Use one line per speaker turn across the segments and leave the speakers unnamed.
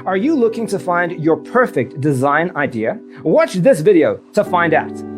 Are you looking to find your perfect design idea? Watch this video to find out.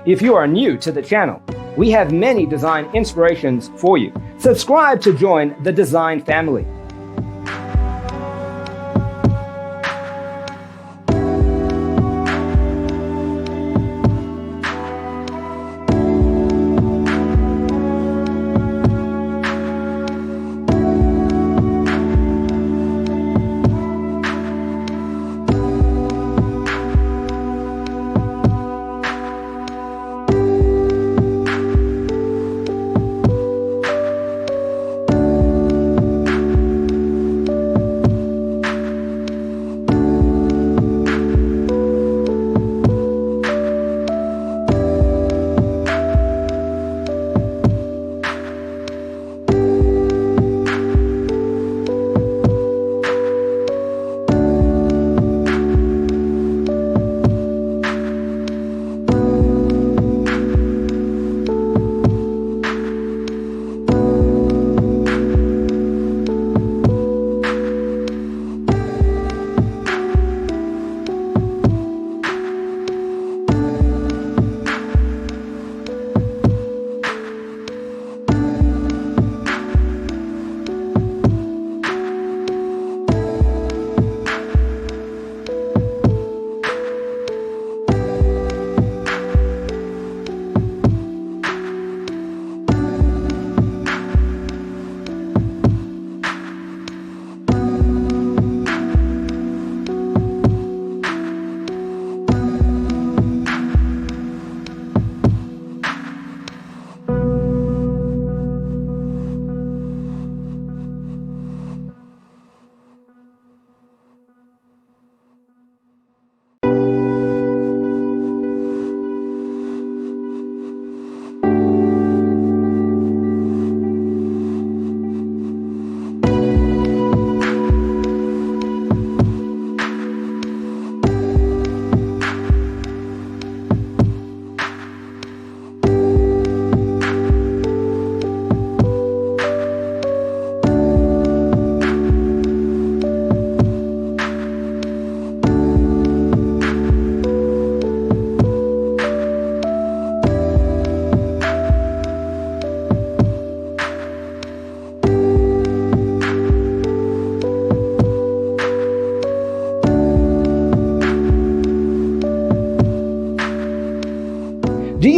If you are new to the channel, we have many design inspirations for you. Subscribe to join the design family.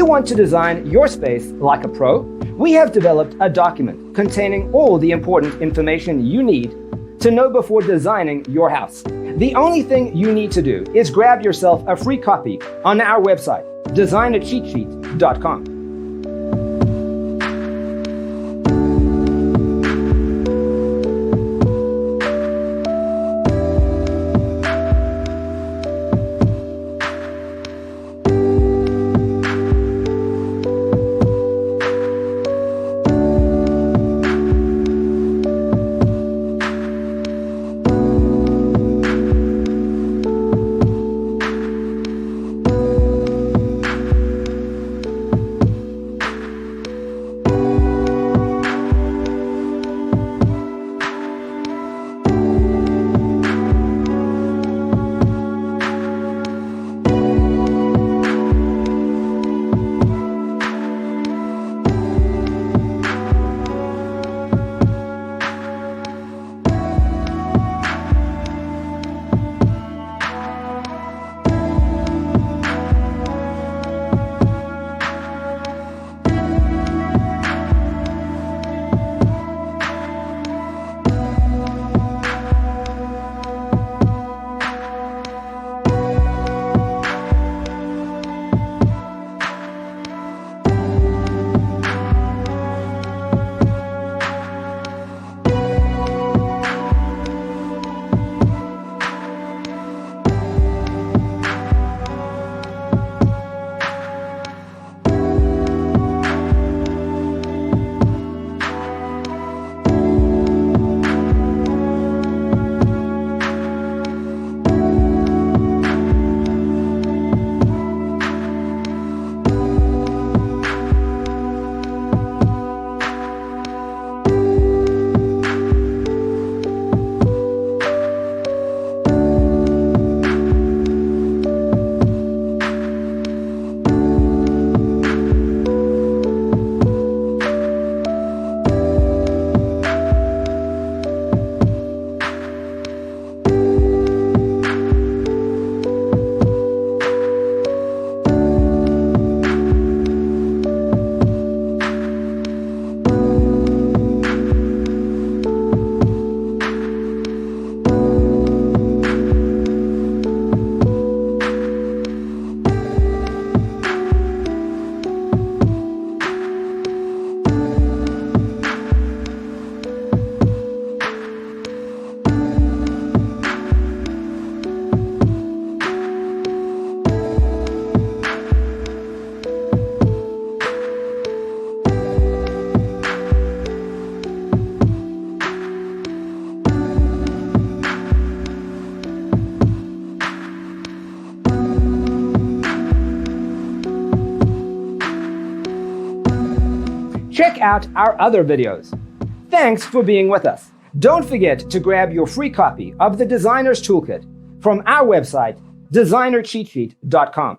you want to design your space like a pro? We have developed a document containing all the important information you need to know before designing your house. The only thing you need to do is grab yourself a free copy on our website, designercheatsheet.com. Check out our other videos. Thanks for being with us. Don't forget to grab your free copy of the Designer's Toolkit from our website, designercheatsheet.com.